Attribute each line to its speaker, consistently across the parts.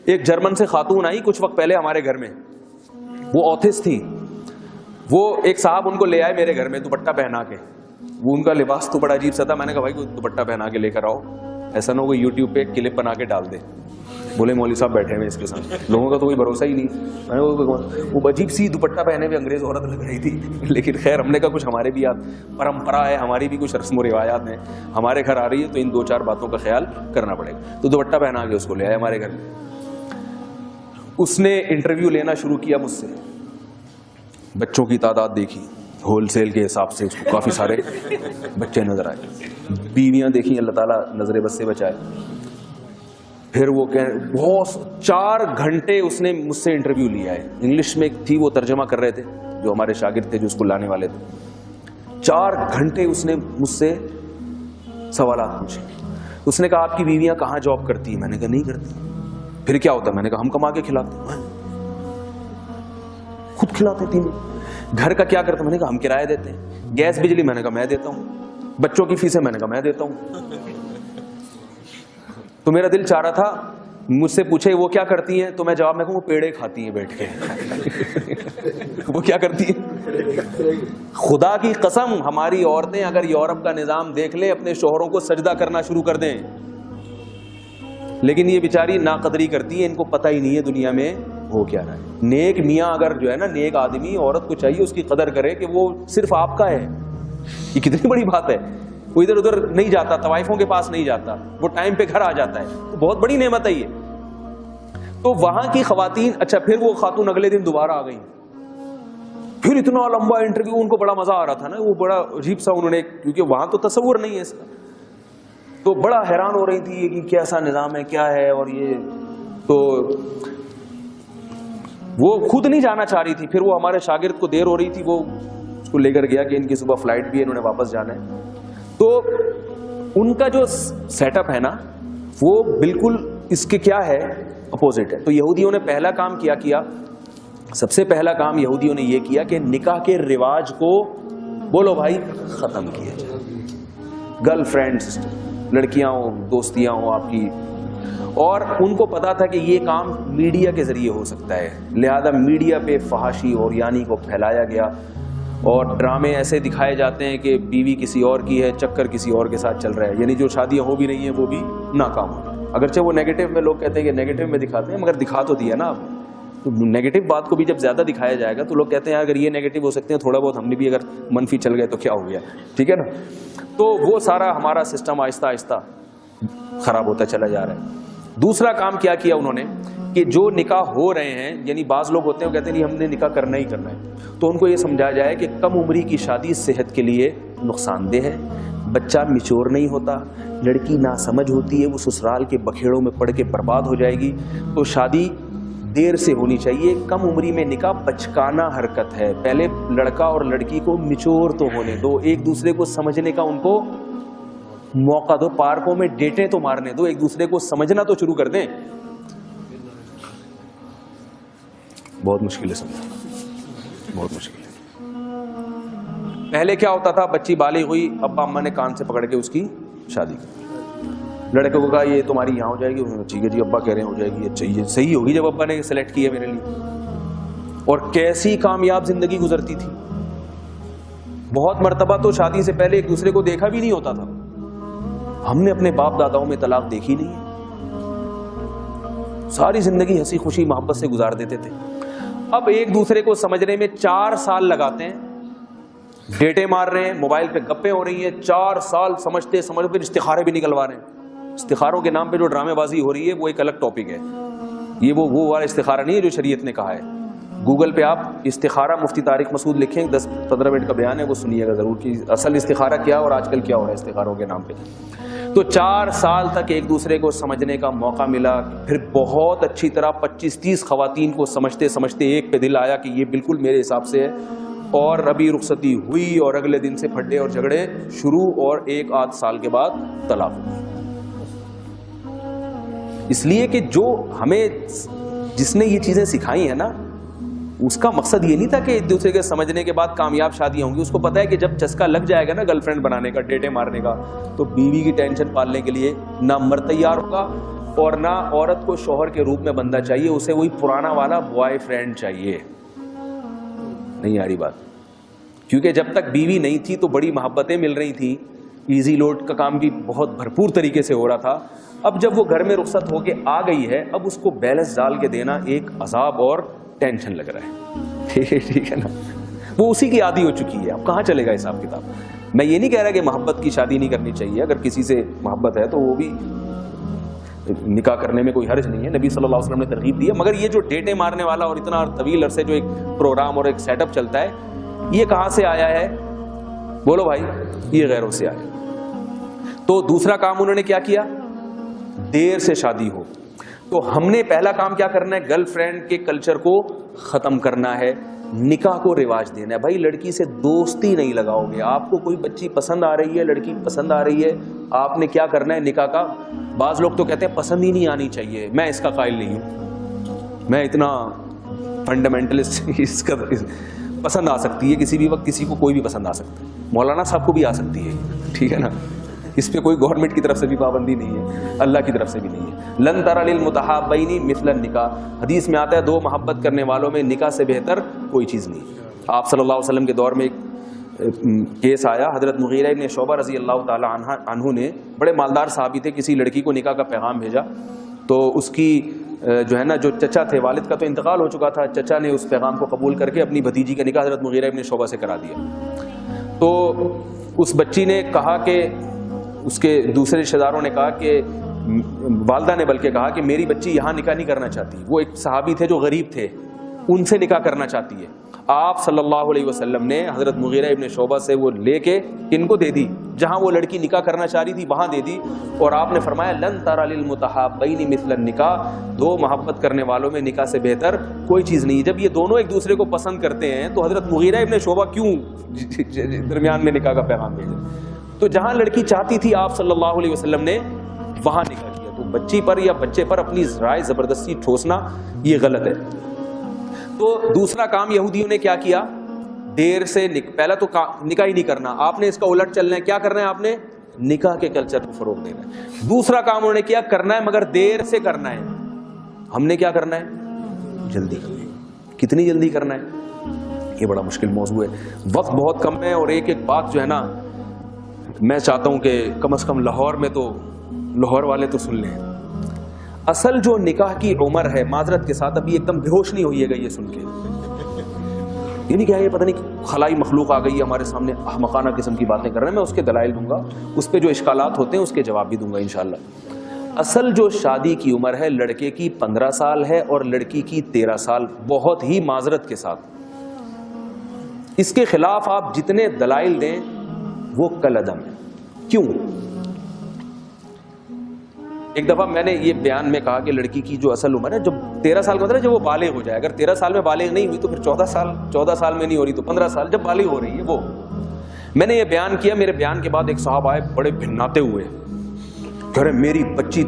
Speaker 1: ایک جرمن سے خاتون آئی کچھ وقت پہلے ہمارے گھر میں, وہ آتھسٹ تھی. وہ ایک صاحب ان کو لے آئے میرے گھر میں دوپٹہ پہنا کے. وہ ان کا لباس تو بڑا عجیب سا تھا. میں نے کہا بھائی کوئی دوپٹہ پہنا کے لے کر آؤ, ایسا نہ ہو یوٹیوب پہ کلپ بنا کے ڈال دے. بولے مولوی صاحب بیٹھے ہوئے اس کے ساتھ, لوگوں کا تو کوئی بھروسہ ہی نہیں. میں نے وہ عجیب سی دوپٹہ پہنے ہوئے انگریز عورت لگ رہی تھی, لیکن خیر ہم نے کہا کچھ ہمارے بھی پرمپرا ہے, ہماری بھی کچھ رسم و روایات ہیں, ہمارے گھر آ رہی ہے تو ان 2-4 باتوں کا خیال کرنا پڑے گا. تو دوپٹہ پہنا کے اس کو لے آئے ہمارے گھر میں. اس نے انٹرویو لینا شروع کیا مجھ سے. بچوں کی تعداد دیکھی, ہول سیل کے حساب سے اس کو کافی سارے بچے نظر آئے. بیویاں دیکھیں, اللہ تعالیٰ نظر بد سے بچائے. پھر وہ بہت 4 گھنٹے اس نے مجھ سے انٹرویو لیا ہے. انگلش میں تھی, وہ ترجمہ کر رہے تھے جو ہمارے شاگرد تھے جو اس کو لانے والے تھے. 4 گھنٹے اس نے مجھ سے سوالات پوچھے. اس نے کہا آپ کی بیویاں کہاں جاب کرتی ہیں؟ میں نے کہا نہیں کرتی. پھر کیا ہوتا ہے؟ میں نے کہا ہم کما کے کھلاتے, خود کھلاتے تین. گھر کا کیا کرتے؟ میں نے کہا ہم کرایہ دیتے ہیں. گیس بجلی؟ میں نے کہا میں دیتا ہوں. بچوں کی فیسیں؟ میں نے کہا میں دیتا ہوں. تو میرا دل چاہ رہا تھا مجھ سے پوچھے وہ کیا کرتی ہیں, تو میں جواب میں کہوں وہ پیڑے کھاتی ہیں بیٹھ کے. وہ کیا کرتی ہیں؟ خدا کی قسم ہماری عورتیں اگر یورپ کا نظام دیکھ لیں اپنے شوہروں کو سجدہ کرنا شروع کر دیں, لیکن یہ بیچاری ناقدری کرتی ہے, ان کو پتہ ہی نہیں ہے دنیا میں ہو کیا رہا ہے. نیک میاں اگر جو ہے نا, نیک آدمی عورت کو چاہیے اس کی قدر کرے کہ وہ صرف آپ کا ہے. یہ کتنی بڑی بات ہے. وہ ادھر ادھر نہیں جاتا, طوائفوں کے پاس نہیں جاتا, وہ ٹائم پہ گھر آ جاتا ہے. تو بہت بڑی نعمت ہے یہ. تو وہاں کی خواتین, اچھا پھر وہ خاتون اگلے دن دوبارہ آ گئی. پھر اتنا لمبا انٹرویو, ان کو بڑا مزہ آ رہا تھا نا, وہ بڑا عجیب سا انہوں نے, کیونکہ وہاں تو تصور نہیں ہے اس کا, تو بڑا حیران ہو رہی تھی کہ کیسا نظام ہے, کیا ہے. اور یہ تو وہ خود نہیں جانا چاہ رہی تھی. پھر وہ ہمارے شاگرد کو دیر ہو رہی تھی, وہ اس کو لے کر گیا کہ ان کی صبح فلائٹ بھی ہے, انہوں نے واپس جانا ہے. تو ان کا جو سیٹ اپ ہے نا وہ بالکل اس کے کیا ہے, اپوزٹ ہے. تو یہودیوں نے پہلا کام کیا سب سے پہلا کام یہودیوں نے یہ کیا کہ نکاح کے رواج کو بولو بھائی ختم کیا جائے. گرل فرینڈز, لڑکیاں ہوں, دوستیاں ہوں آپ کی, اور ان کو پتا تھا کہ یہ کام میڈیا کے ذریعے ہو سکتا ہے, لہذا میڈیا پہ فحاشی اور یعنی کو پھیلایا گیا. اور ڈرامے ایسے دکھائے جاتے ہیں کہ بیوی کسی اور کی ہے, چکر کسی اور کے ساتھ چل رہا ہے, یعنی جو شادیاں ہو بھی نہیں ہیں وہ بھی ناکام ہو. اگرچہ وہ نیگیٹو میں لوگ کہتے ہیں کہ نیگیٹو میں دکھاتے ہیں, مگر دکھا تو دیا نا آپ. تو نیگیٹو بات کو بھی جب زیادہ دکھایا جائے گا تو لوگ کہتے ہیں اگر یہ نیگیٹو ہو سکتے ہیں, تھوڑا بہت ہم نے بھی اگر منفی چل گئے تو کیا ہو گیا, ٹھیک ہے نا. تو وہ سارا ہمارا سسٹم آہستہ آہستہ خراب ہوتا چلا جا رہا ہے. دوسرا کام کیا انہوں نے کہ جو نکاح ہو رہے ہیں, یعنی بعض لوگ ہوتے ہیں وہ کہتے ہیں نہیں ہم نے نکاح کرنا ہی کرنا ہے, تو ان کو یہ سمجھایا جائے کہ کم عمری کی شادی صحت کے لیے نقصان دہ ہے, بچہ میچور نہیں ہوتا, لڑکی ناسمجھ ہوتی ہے, وہ سسرال کے بکھیڑوں میں پڑ کے برباد ہو جائے گی, تو شادی دیر سے ہونی چاہیے. کم عمری میں نکاح بچکانہ حرکت ہے, پہلے لڑکا اور لڑکی کو میچور تو ہونے دو, ایک دوسرے کو سمجھنے کا ان کو موقع دو, پارکوں میں ڈیٹیں تو مارنے دو, ایک دوسرے کو سمجھنا تو شروع کر دیں. بہت مشکل ہے سمجھنا, بہت مشکل ہے. پہلے کیا ہوتا تھا, بچی بالغ ہوئی, ابا اماں نے کان سے پکڑ کے اس کی شادی کر, لڑکے کو کہا یہ تمہاری یہاں ہو جائے گی, ٹھیک ہے جی ابا کہہ رہے ہیں ہو جائے گی, اچھا یہ صحیح ہوگی جب ابا نے سلیکٹ کیا میرے لیے. اور کیسی کامیاب زندگی گزرتی تھی. بہت مرتبہ تو شادی سے پہلے ایک دوسرے کو دیکھا بھی نہیں ہوتا تھا. ہم نے اپنے باپ داداؤں میں طلاق دیکھی نہیں ہے, ساری زندگی ہنسی خوشی محبت سے گزار دیتے تھے. اب ایک دوسرے کو سمجھنے میں 4 سال لگاتے ہیں, ڈیٹیں مار رہے ہیں, موبائل پہ گپیں ہو رہی ہیں, 4 سال سمجھتے پھر استخارے بھی نکلوا رہے ہیں. استخاروں کے نام پہ جو ڈرامے بازی ہو رہی ہے وہ ایک الگ ٹاپک ہے. یہ وہ والا استخارہ نہیں ہے جو شریعت نے کہا ہے. گوگل پہ آپ استخارہ مفتی طارق مسعود لکھیں, 10-15 منٹ کا بیان ہے, وہ سنیے گا ضرور کہ اصل استخارہ کیا اور آج کل کیا ہو رہا ہے استخاروں کے نام پہ. تو 4 سال تک ایک دوسرے کو سمجھنے کا موقع ملا. پھر بہت اچھی طرح 25-30 خواتین کو سمجھتے سمجھتے ایک پہ دل آیا کہ یہ بالکل میرے حساب سے ہے, اور ابھی رخصتی ہوئی اور اگلے دن سے پھڈے اور جھگڑے شروع, اور 1-8 سال کے بعد طلاق ہوئی. اس لیے کہ جو ہمیں جس نے یہ چیزیں سکھائی ہیں نا, اس کا مقصد یہ نہیں تھا کہ ایک دوسرے کے سمجھنے کے بعد کامیاب شادیاں ہوں گی. اس کو پتا ہے کہ جب چسکا لگ جائے گا نا گرل فرینڈ بنانے کا, ڈیٹیں مارنے کا, تو بیوی کی ٹینشن پالنے کے لیے نہ مرد تیار ہوگا اور نہ عورت کو شوہر کے روپ میں بندہ چاہیے, اسے وہی پرانا والا بوائے فرینڈ چاہیے. نہیں آ رہی بات؟ کیونکہ جب تک بیوی نہیں تھی تو بڑی محبتیں مل رہی تھیں, ایزی لوڈ کا کام بھی بہت بھرپور طریقے سے ہو رہا تھا. اب جب وہ گھر میں رخصت ہو کے آ گئی ہے, اب اس کو بیلنس ڈال کے دینا ایک عذاب اور ٹینشن لگ رہا ہے. ٹھیک ہے نا, وہ اسی کی عادی ہو چکی ہے. اب کہاں چلے گا حساب کتاب؟ میں یہ نہیں کہہ رہا کہ محبت کی شادی نہیں کرنی چاہیے, اگر کسی سے محبت ہے تو وہ بھی نکاح کرنے میں کوئی حرج نہیں ہے, نبی صلی اللہ علیہ وسلم نے ترغیب دی ہے. مگر یہ جو ڈیٹیں مارنے والا اور اتنا طویل عرصے جو ایک پروگرام اور ایک سیٹ اپ چلتا ہے, یہ کہاں سے آیا ہے؟ بولو بھائی, یہ غیروں سے آیا. تو دوسرا کام انہوں نے کیا کیا؟ دیر سے شادی ہو. تو ہم نے پہلا کام کیا کرنا ہے؟ گرل فرینڈ کے کلچر کو ختم کرنا ہے, نکاح کو رواج دینا ہے. بھائی لڑکی سے دوستی نہیں لگاؤ گے. آپ کو کوئی بچی پسند آ رہی ہے, لڑکی پسند آ رہی ہے, آپ نے کیا کرنا ہے؟ نکاح کا. بعض لوگ تو کہتے ہیں پسند ہی نہیں آنی چاہیے. میں اس کا قائل نہیں ہوں, میں اتنا فنڈامنٹلسٹ. اس کا پسند آ سکتی ہے کسی بھی وقت, کسی کو کوئی بھی پسند آ سکتا ہے. مولانا صاحب کو بھی آ سکتی ہے, ٹھیک ہے نا. اس پہ کوئی گورنمنٹ کی طرف سے بھی پابندی نہیں ہے, اللہ کی طرف سے بھی نہیں ہے. لن تر للمتحابین مثل النکاح, حدیث میں آتا ہے دو محبت کرنے والوں میں نکاح سے بہتر کوئی چیز نہیں. آپ صلی اللہ علیہ وسلم کے دور میں ایک کیس آیا, حضرت مغیرہ ابن شعبہ رضی اللہ تعالی عنہ نے, بڑے مالدار صحابی تھے, کسی لڑکی کو نکاح کا پیغام بھیجا. تو اس کی جو ہے نا, جو چچا تھے, والد کا تو انتقال ہو چکا تھا, چچا نے اس پیغام کو قبول کر کے اپنی بھتیجی کا نکاح حضرت مغیرہ ابن شعبہ سے کرا دیا. تو اس بچی نے کہا کہ, اس کے دوسرے رشتہ داروں نے کہا کہ, والدہ نے بلکہ کہا کہ میری بچی یہاں نکاح نہیں کرنا چاہتی. وہ ایک صحابی تھے جو غریب تھے, ان سے نکاح کرنا چاہتی ہے. آپ صلی اللہ علیہ وسلم نے حضرت مغیرہ ابن شعبہ سے وہ لے کے ان کو دے دی, جہاں وہ لڑکی نکاح کرنا چاہ رہی تھی وہاں دے دی. اور آپ نے فرمایا لن تر للمتحابین مثل النکاح, دو محبت کرنے والوں میں نکاح سے بہتر کوئی چیز نہیں. جب یہ دونوں ایک دوسرے کو پسند کرتے ہیں تو حضرت مغیرہ ابن شعبہ کیوں درمیان میں نکاح کا پیغام بھیجے؟ تو جہاں لڑکی چاہتی تھی آپ صلی اللہ علیہ وسلم نے وہاں نکاح کیا. تو بچی پر یا بچے پر اپنی رائے زبردستی ٹھوسنا یہ غلط ہے. تو دوسرا کام یہودیوں نے کیا کیا؟ دیر سے پہلا تو نکاح ہی نہیں کرنا, آپ نے اس کا الٹ چلنا ہے. کیا کرنا ہے آپ نے؟ نکاح کے کلچر کو فروغ دینا ہے. دوسرا کام انہوں نے کیا کرنا ہے, مگر دیر سے کرنا ہے. ہم نے کیا کرنا ہے؟ جلدی کرنا ہے. کتنی جلدی کرنا ہے؟ یہ بڑا مشکل موضوع ہے, وقت بہت کم ہے. اور ایک ایک بات جو ہے نا, میں چاہتا ہوں کہ کم از کم لاہور میں تو لاہور والے تو سن لیں. اصل جو نکاح کی عمر ہے, معذرت کے ساتھ ابھی ایک دم بیہوش نہیں ہوئیے گا یہ سن کے, یہ نہیں کیا یہ پتہ نہیں خلائی مخلوق آ گئی ہے ہمارے سامنے, احمقانہ قسم کی باتیں کر رہے ہیں. میں اس کے دلائل دوں گا, اس پہ جو اشکالات ہوتے ہیں اس کے جواب بھی دوں گا انشاءاللہ. اصل جو شادی کی عمر ہے, لڑکے کی 15 سال ہے اور لڑکی کی 13 سال, بہت ہی معذرت کے ساتھ. اس کے خلاف آپ جتنے دلائل دیں وہ کالعدم ہے. کیوں؟ ایک دفعہ میں نے یہ بیان میں کہا کہ لڑکی کی جو اصل عمر ہے, جب 13 سال کا مطلب جب وہ بالغ ہو جائے. اگر 13 سال میں بالغ نہیں ہوئی تو پھر 14 سال میں نہیں ہو رہی تو 15 سال, جب بالغ ہو رہی ہے وہ. میں نے یہ بیان کیا, میرے بیان کے بعد ایک صاحب آئے بڑے بھناتے ہوئے, کہہ رہے میری بچی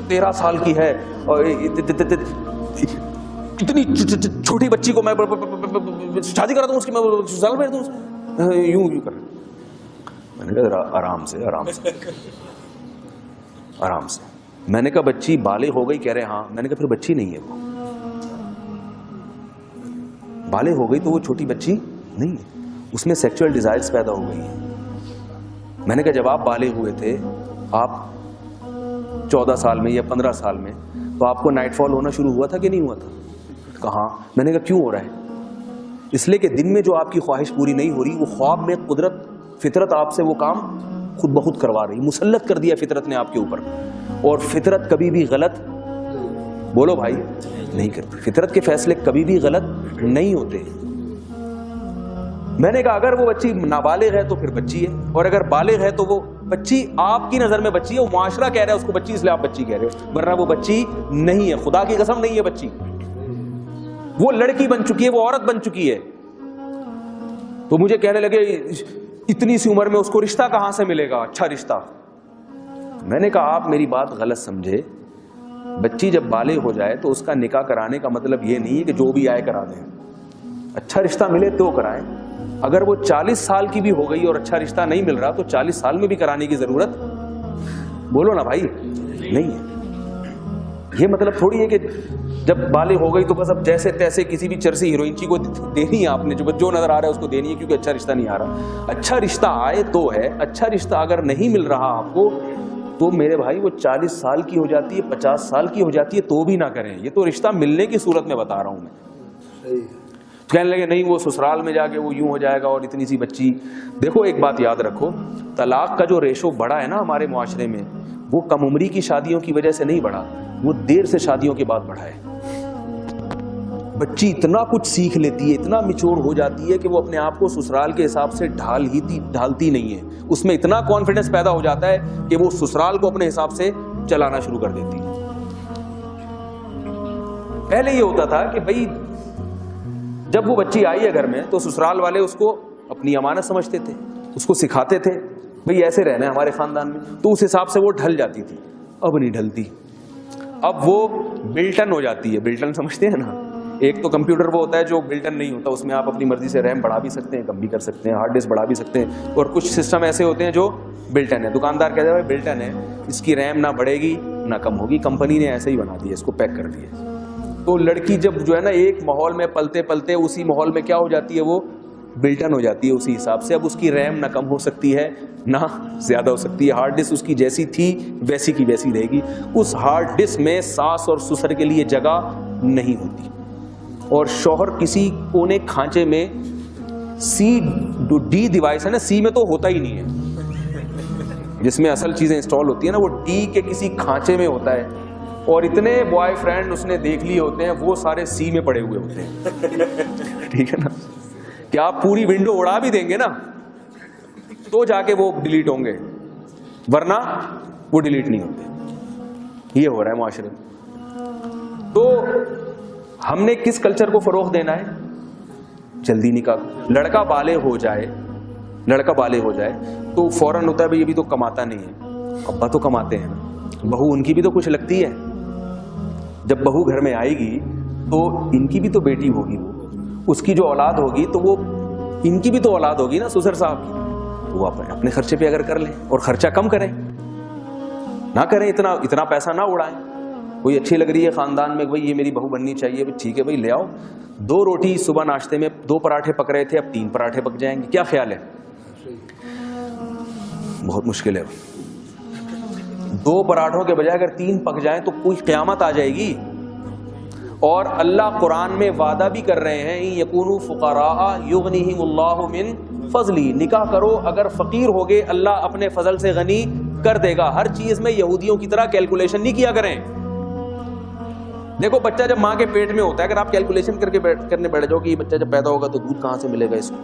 Speaker 1: 13 سال کی ہے, اور اتنی چھوٹی بچی کو میں شادی کرا دوں اس کی, میں سال بھر دوں, یوں کر. میں نے کہا آرام سے آرام سے آرام سے. میں نے کہا بچی بالغ ہو گئی؟ کہہ رہے ہاں. میں نے کہا پھر بچی نہیں ہے, وہ بالغ ہو گئی تو وہ چھوٹی بچی نہیں ہے, اس میں سیکچوئل ڈیزائرز پیدا ہو گئی ہیں. میں نے کہا جب آپ بالغ ہوئے تھے, آپ 14 سال میں یا 15 سال میں, تو آپ کو نائٹ فال ہونا شروع ہوا تھا کہ نہیں ہوا تھا؟ کہاں. میں نے کہا کیوں ہو رہا ہے؟ اس لیے کہ دن میں جو آپ کی خواہش پوری نہیں ہو رہی, وہ خواب میں قدرت فطرت آپ سے وہ کام خود بخود کروا رہی, مسلط کر دیا فطرت نے آپ کے اوپر. اور فطرت کبھی بھی غلط, بولو بھائی, نہیں کرتی. فطرت کے فیصلے کبھی بھی غلط نہیں ہوتے. میں نے کہا اگر وہ بچی نابالغ ہے تو پھر بچی ہے, اور اگر بالغ ہے تو وہ بچی آپ کی نظر میں بچی ہے, وہ معاشرہ کہہ رہا ہے اس کو بچی, اس لیے آپ بچی کہہ رہے ہو, ورنہ وہ بچی نہیں ہے. خدا کی قسم نہیں ہے بچی, وہ لڑکی بن چکی ہے, وہ عورت بن چکی ہے. تو مجھے کہنے لگے اتنی سی عمر میں اس کو رشتہ کہاں سے ملے گا, اچھا رشتہ. میں نے کہا آپ میری بات غلط سمجھے. بچی جب بالغ ہو جائے تو اس کا نکاح کرانے کا مطلب یہ نہیں ہے کہ جو بھی آئے کرا دیں. اچھا رشتہ ملے تو کرائیں. اگر وہ 40 سال کی بھی ہو گئی اور اچھا رشتہ نہیں مل رہا تو 40 سال میں بھی کرانے کی ضرورت, بولو نا بھائی, نہیں ہے. یہ مطلب تھوڑی ہے کہ جب بالغ ہو گئی تو بس اب جیسے تیسے کسی بھی چرسی ہیروئنچی کو دینی ہے آپ نے, جو نظر آ رہا ہے اس کو دینی ہے, کیونکہ اچھا رشتہ نہیں آ رہا. اچھا رشتہ آئے تو ہے, اچھا رشتہ اگر نہیں مل رہا آپ کو تو میرے بھائی وہ 40 سال کی ہو جاتی ہے, 50 سال کی ہو جاتی ہے تو بھی نہ کریں. یہ تو رشتہ ملنے کی صورت میں بتا رہا ہوں میں. کہنے لگے نہیں وہ سسرال میں جا کے وہ یوں ہو جائے گا اور اتنی سی بچی. دیکھو ایک بات یاد رکھو, طلاق کا جو ریشو بڑھا ہے نا ہمارے معاشرے میں, وہ کم عمری کی شادیوں کی وجہ سے نہیں بڑھا, وہ دیر سے شادیوں کے بعد بڑھا ہے. بچی اتنا کچھ سیکھ لیتی ہے, اتنا میچور ہو جاتی ہے کہ وہ اپنے آپ کو سسرال کے حساب سے ڈھالتی نہیں ہے. اس میں اتنا کانفیڈنس پیدا ہو جاتا ہے کہ وہ سسرال کو اپنے حساب سے چلانا شروع کر دیتی ہے. پہلے یہ ہوتا تھا کہ بھائی جب وہ بچی آئی ہے گھر میں تو سسرال والے اس کو اپنی امانت سمجھتے تھے, اس کو سکھاتے تھے بھئی ایسے رہنا ہے ہمارے خاندان میں, تو اس حساب سے وہ ڈھل جاتی تھی. اب نہیں ڈھلتی, اب وہ بلٹن ہو جاتی ہے. بلٹن سمجھتے ہیں نا, ایک تو کمپیوٹر وہ ہوتا ہے جو بلٹن نہیں ہوتا, اس میں آپ اپنی مرضی سے ریم بڑھا بھی سکتے ہیں, کم بھی کر سکتے ہیں, ہارڈ ڈسک بڑھا بھی سکتے ہیں, اور کچھ سسٹم ایسے ہوتے ہیں جو بلٹن ہے. دکاندار کہتا ہے بھائی بلٹن ہے, اس کی ریم نہ بڑھے گی نہ کم ہوگی, کمپنی نے ایسے ہی بنا دیا, اس کو پیک کر دیا. تو لڑکی جب جو ہے نا ایک ماحول میں پلتے پلتے اسی ماحول میں کیا ہو جاتی ہے, وہ بلٹن ہو جاتی ہے اسی حساب سے. اب اس کی ریم نہ کم ہو سکتی ہے نہ زیادہ ہو سکتی ہے, ہارڈ ڈسک اس کی جیسی تھی ویسی کی ویسی رہے گی. اس ہارڈ ڈسک میں ساس اور سسر کے لیے جگہ نہیں ہوتی, اور شوہر کسی کونے کھانچے میں ڈی ڈیوائس ہے نا, سی میں تو ہوتا ہی نہیں ہے, جس میں اصل چیزیں انسٹال ہوتی ہیں نا, وہ ڈی کے کسی کھانچے میں ہوتا ہے. اور اتنے بوائے فرینڈ اس نے دیکھ لیے ہوتے ہیں, وہ سارے سی میں پڑے ہوئے ہوتے ہیں. ٹھیک ہے نا, کہ آپ پوری ونڈو اڑا بھی دیں گے نا تو جا کے وہ ڈیلیٹ ہوں گے, ورنہ وہ ڈیلیٹ نہیں ہوتے. یہ ہو رہا ہے معاشرے میں. تو ہم نے کس کلچر کو فروغ دینا ہے؟ جلدی نکاح. لڑکا بالغ ہو جائے تو فوراً ہوتا ہے بھائی ابھی تو کماتا نہیں ہے, ابا تو کماتے ہیں نا, بہو ان کی بھی تو کچھ لگتی ہے. جب بہو گھر میں آئے گی تو ان کی بھی تو بیٹی ہوگی, وہ اس کی جو اولاد ہوگی تو وہ ان کی بھی تو اولاد ہوگی نا سسر صاحب کی. تو وہ اپنے خرچے پہ اگر کر لیں, اور خرچہ کم کریں, نہ کریں اتنا پیسہ نہ اڑائیں. کوئی اچھی لگ رہی ہے خاندان میں, بھائی یہ میری بہو بننی چاہیے, ٹھیک ہے بھائی لے آؤ. 2 روٹی صبح ناشتے میں 2 پراٹھے پک رہے تھے, اب 3 پراٹھے پک جائیں گے, کیا خیال ہے؟ بہت مشکل ہے. 2 پراٹھوں کے بجائے اگر 3 پک جائیں تو کوئی قیامت آ جائے گی. اور اللہ قرآن میں وعدہ بھی کر رہے ہیں, یکونوا فقراء یغنیہم اللہ من فضلی. نکاح کرو, اگر فقیر ہوگے اللہ اپنے فضل سے غنی کر دے گا. ہر چیز میں یہودیوں کی طرح کیلکولیشن نہیں کیا کریں. دیکھو بچہ جب ماں کے پیٹ میں ہوتا ہے, اگر آپ کیلکولیشن کرنے بیٹھ جاؤ کہ یہ بچہ جب پیدا ہوگا تو دودھ کہاں سے ملے گا اس کو.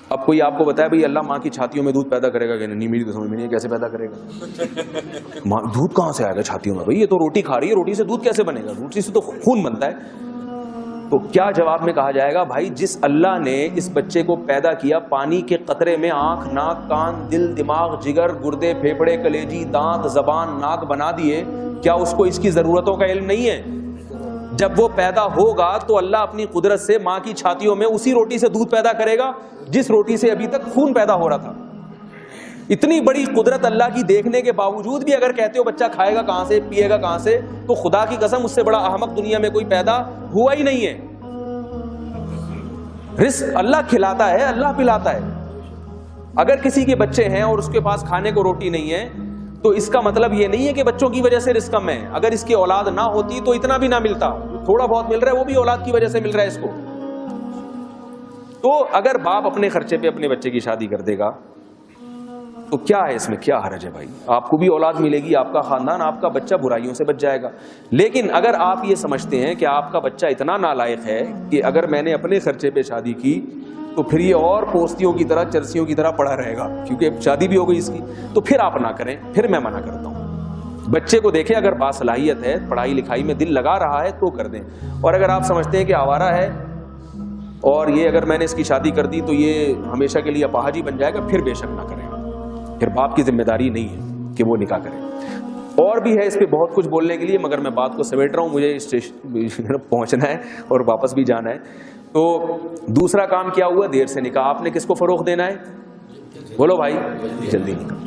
Speaker 1: اب کوئی آپ کو بتایا بھائی اللہ ماں کی چھاتیوں میں دودھ پیدا کرے گا کہ نہیں, میری تو سمجھ میں نہیں ہے کیسے پیدا کرے گا. دودھ کہاں سے آئے گا چھاتیوں میں؟ بھائی یہ تو روٹی کھا رہی ہے, روٹی سے دودھ کیسے بنے گا؟ روٹی سے تو خون بنتا ہے. تو کیا جواب میں کہا جائے گا؟ بھائی جس اللہ نے اس بچے کو پیدا کیا پانی کے قطرے میں آنکھ, ناک, کان, دل, دماغ, جگر, گردے, پھیپھڑے, کلیجی, دانت, زبان, ناک بنا دیے, کیا اس کو اس کی ضرورتوں کا علم نہیں ہے؟ جب وہ پیدا ہوگا تو اللہ اپنی قدرت سے ماں کی چھاتیوں میں اسی روٹی سے دودھ پیدا کرے گا جس روٹی سے ابھی تک خون پیدا ہو رہا تھا. اتنی بڑی قدرت اللہ کی دیکھنے کے باوجود بھی اگر کہتے ہو بچہ کھائے گا کہاں سے, پیے گا کہاں سے, تو خدا کی قسم اس سے بڑا احمق دنیا میں کوئی پیدا ہوا ہی نہیں ہے. رزق اللہ کھلاتا ہے, اللہ پلاتا ہے. اگر کسی کے بچے ہیں اور اس کے پاس کھانے کو روٹی نہیں ہے تو اس کا مطلب یہ نہیں ہے کہ بچوں کی وجہ سے رزق کم ہے. اگر اس کی اولاد نہ ہوتی تو اتنا بھی نہ ملتا, تھوڑا بہت مل رہا ہے وہ بھی اولاد کی وجہ سے مل رہا ہے اس کو. تو اگر باپ اپنے خرچے پہ اپنے بچے کی شادی کر دے گا تو کیا ہے اس میں, کیا حرج ہے بھائی؟ آپ کو بھی اولاد ملے گی, آپ کا خاندان, آپ کا بچہ برائیوں سے بچ جائے گا. لیکن اگر آپ یہ سمجھتے ہیں کہ آپ کا بچہ اتنا نالائق ہے کہ اگر میں نے اپنے خرچے پہ شادی کی تو پھر یہ اور پوستیوں کی طرح, چرسیوں کی طرح پڑا رہے گا کیونکہ شادی بھی ہو گئی اس کی, تو پھر آپ نہ کریں. پھر میں منع کرتا ہوں, بچے کو دیکھیں اگر باصلاحیت ہے, پڑھائی لکھائی میں دل لگا رہا ہے تو کر دیں. اور اگر آپ سمجھتے ہیں کہ آوارہ ہے اور یہ اگر میں نے اس کی شادی کر دی تو یہ ہمیشہ کے لیے اپاہج ہی بن جائے گا, پھر بے شک نہ کریں. پھر باپ کی ذمہ داری نہیں ہے کہ وہ نکاح کرے. اور بھی ہے اس پہ بہت کچھ بولنے کے لیے, مگر میں بات کو سمیٹ رہا ہوں, مجھے اسٹیشن پہنچنا ہے اور واپس بھی جانا ہے. تو دوسرا کام کیا ہوا؟ دیر سے نکاح. آپ نے کس کو فروغ دینا ہے؟ بولو بھائی, جلدی نکاح.